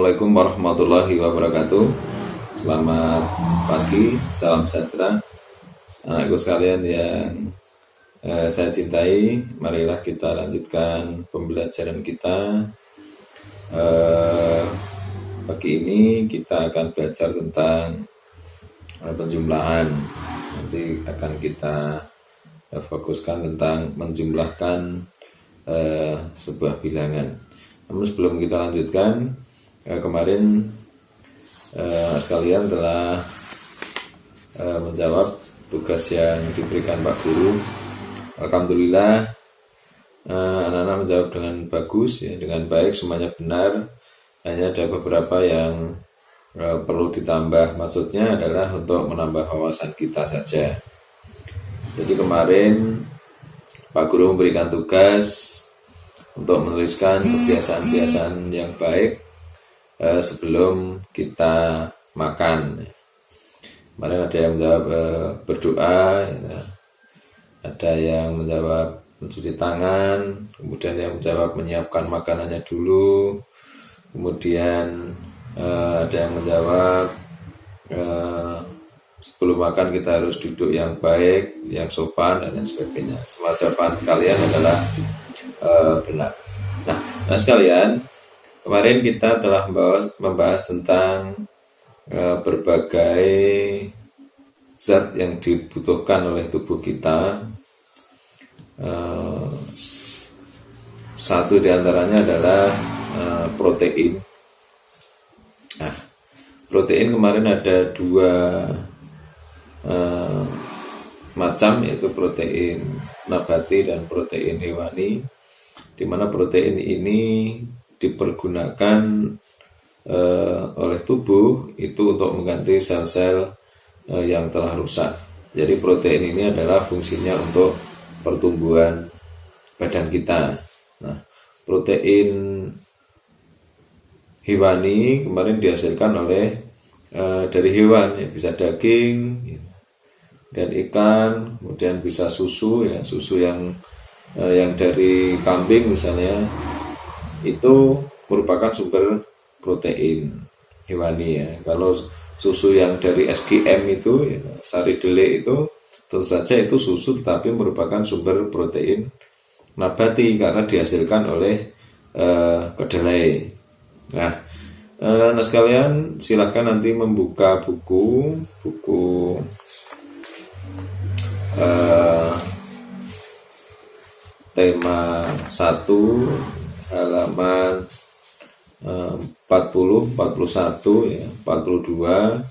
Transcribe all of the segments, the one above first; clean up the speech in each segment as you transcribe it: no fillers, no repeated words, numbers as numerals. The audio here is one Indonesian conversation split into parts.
Assalamualaikum warahmatullahi wabarakatuh. Selamat pagi, salam sejahtera anakku sekalian yang saya cintai. Marilah kita lanjutkan pembelajaran kita. Pagi ini kita akan belajar tentang penjumlahan. Nanti akan kita fokuskan tentang menjumlahkan sebuah bilangan. Namun sebelum kita lanjutkan, kemarin sekalian telah menjawab tugas yang diberikan Pak Guru. Alhamdulillah anak-anak menjawab dengan bagus, ya, dengan baik, semuanya benar. Hanya ada beberapa yang perlu ditambah. Maksudnya adalah untuk menambah wawasan kita saja. Jadi kemarin Pak Guru memberikan tugas untuk menuliskan kebiasaan-kebiasaan yang baik sebelum kita makan. Kemarin ada yang menjawab berdoa, ya. Ada yang menjawab mencuci tangan, kemudian yang menjawab menyiapkan makanannya dulu, kemudian ada yang menjawab sebelum makan kita harus duduk yang baik, yang sopan, dan lain sebagainya. Semua jawaban kalian adalah benar. Nah sekalian, kemarin kita telah membahas tentang berbagai zat yang dibutuhkan oleh tubuh kita. Satu diantaranya adalah protein. Nah, protein kemarin ada dua macam, yaitu protein nabati dan protein hewani, di mana protein ini dipergunakan oleh tubuh itu untuk mengganti sel-sel yang telah rusak. Jadi protein ini adalah fungsinya untuk pertumbuhan badan kita. Nah, protein hewani kemarin dihasilkan oleh dari hewan, ya, bisa daging, ya, dan ikan, kemudian bisa susu, ya, susu yang dari kambing misalnya, itu merupakan sumber protein hewani, ya. Kalau susu yang dari SGM itu, ya, sari dele itu, tentu saja itu susu tetapi merupakan sumber protein nabati karena dihasilkan oleh kedelai. Nah sekalian silakan nanti membuka buku tema 1 halaman 40, 41, ya, 42,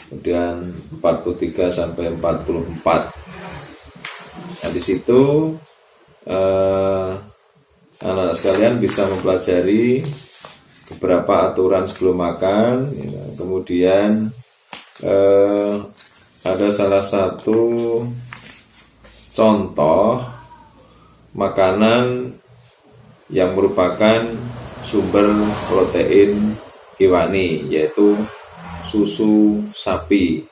kemudian 43 sampai 44. Nah, di situ anak-anak sekalian bisa mempelajari beberapa aturan sebelum makan, ya. Kemudian ada salah satu contoh makanan yang merupakan sumber protein hewani, yaitu susu sapi.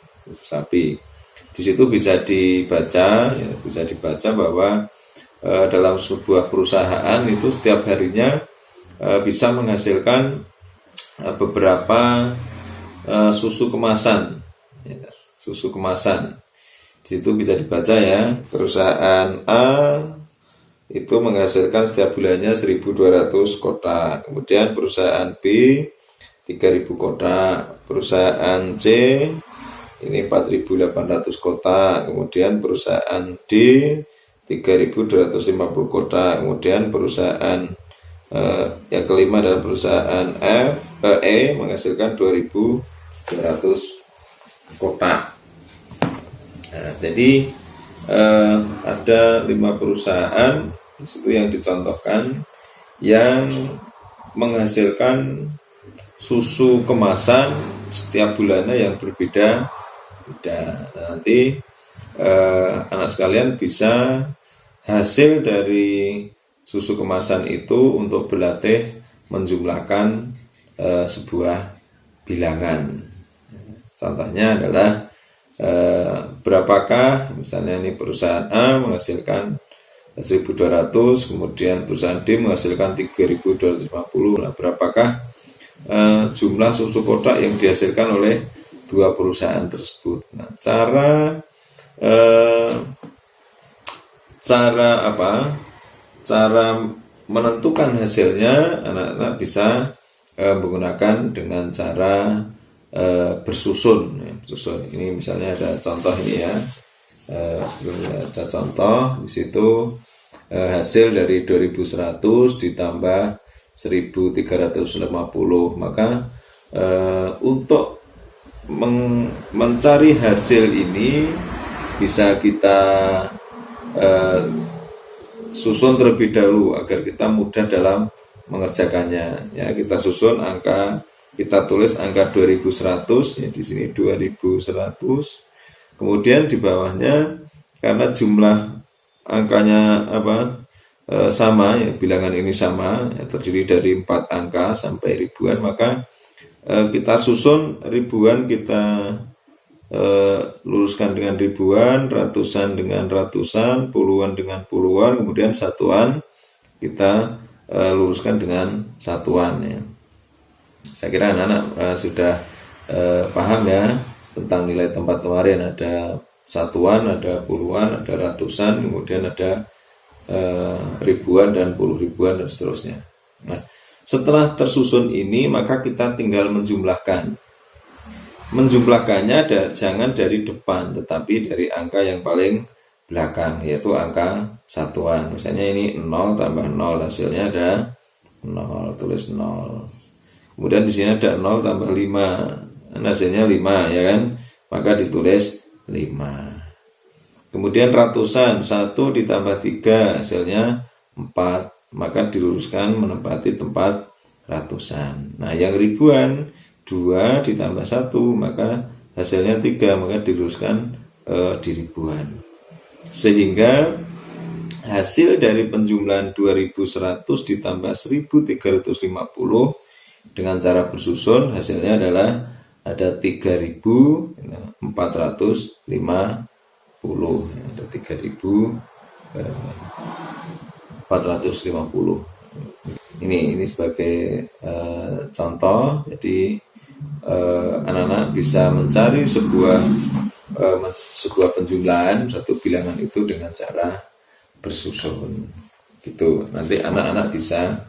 Di situ bisa dibaca, ya, bahwa dalam sebuah perusahaan itu setiap harinya bisa menghasilkan beberapa susu kemasan, ya, susu kemasan. Di situ bisa dibaca, ya, perusahaan A itu menghasilkan setiap bulannya 1.200 kotak, kemudian perusahaan B 3.000 kotak, perusahaan C ini 4.800 kotak, kemudian perusahaan D 3.250 kotak, kemudian perusahaan yang kelima adalah perusahaan E menghasilkan 2.200 kotak. Nah, jadi ada 5 perusahaan di situ yang dicontohkan yang menghasilkan susu kemasan setiap bulannya yang berbeda. Nanti anak sekalian bisa hasil dari susu kemasan itu untuk berlatih menjumlahkan sebuah bilangan. Contohnya adalah berapakah, misalnya ini perusahaan A menghasilkan 1.200, kemudian perusahaan D menghasilkan 3.250. Nah, berapakah jumlah susu kotak yang dihasilkan oleh dua perusahaan tersebut. Nah, cara menentukan hasilnya anak-anak bisa menggunakan dengan cara bersusun. Ini misalnya ada contoh ini ya. Ada contoh di situ hasil dari 2100 ditambah 1350. Maka untuk mencari hasil ini bisa kita susun terlebih dahulu agar kita mudah dalam mengerjakannya. Ya, kita susun angka, kita tulis angka 2100 ya, di sini 2100. Kemudian di bawahnya karena jumlah angkanya sama ya, bilangan ini sama ya, terdiri dari 4 angka sampai ribuan, maka kita susun ribuan, kita luruskan dengan ribuan, ratusan dengan ratusan, puluhan dengan puluhan, kemudian satuan kita luruskan dengan satuan ya. Saya kira anak-anak sudah paham ya tentang nilai tempat kemarin. Ada satuan, ada puluhan, ada ratusan, kemudian ada ribuan dan puluh ribuan dan seterusnya. Nah, setelah tersusun ini maka kita tinggal menjumlahkan. Menjumlahkannya jangan dari depan, tetapi dari angka yang paling belakang, yaitu angka satuan. Misalnya ini 0 tambah 0, hasilnya ada 0, tulis 0. Kemudian di sini ada 0 tambah 5, hasilnya 5 ya kan, maka ditulis 5. Kemudian ratusan, 1 ditambah 3, hasilnya 4, maka diluruskan menempati tempat ratusan. Nah, yang ribuan, 2 ditambah 1, maka hasilnya 3, maka diluruskan di ribuan. Sehingga hasil dari penjumlahan 2100 ditambah 1350 dengan cara bersusun, hasilnya adalah ada 3450. Ada 3450. Ini sebagai contoh. Jadi anak-anak bisa mencari sebuah penjumlahan satu bilangan itu dengan cara bersusun. Gitu. Nanti anak-anak bisa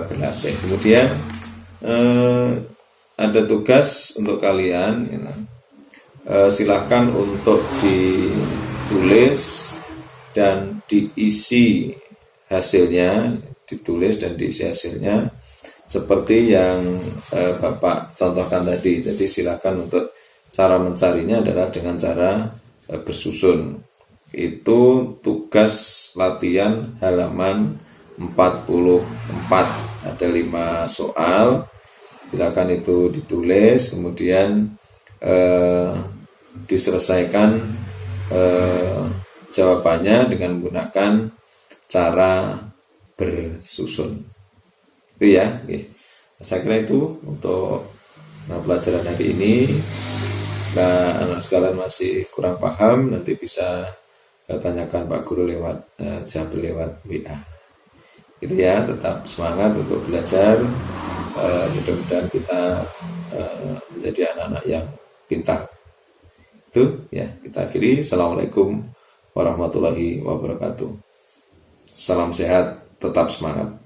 berlatih. Kemudian ada tugas untuk kalian. Silahkan untuk ditulis dan diisi hasilnya, ditulis dan diisi hasilnya seperti yang Bapak contohkan tadi. Jadi silakan untuk cara mencarinya adalah dengan cara bersusun. Itu tugas latihan halaman 44. Ada 5 soal. Silakan itu ditulis, kemudian diselesaikan jawabannya dengan menggunakan cara bersusun. Itu ya. Oke. Saya kira itu untuk pelajaran hari ini. Jika anak sekalian masih kurang paham, nanti bisa tanyakan Pak Guru lewat Jabar, lewat WA. Itu ya, tetap semangat untuk belajar. Mudah-mudahan kita menjadi anak-anak yang pintar. Itu ya, kita akhiri. Assalamualaikum warahmatullahi wabarakatuh. Salam sehat, tetap semangat.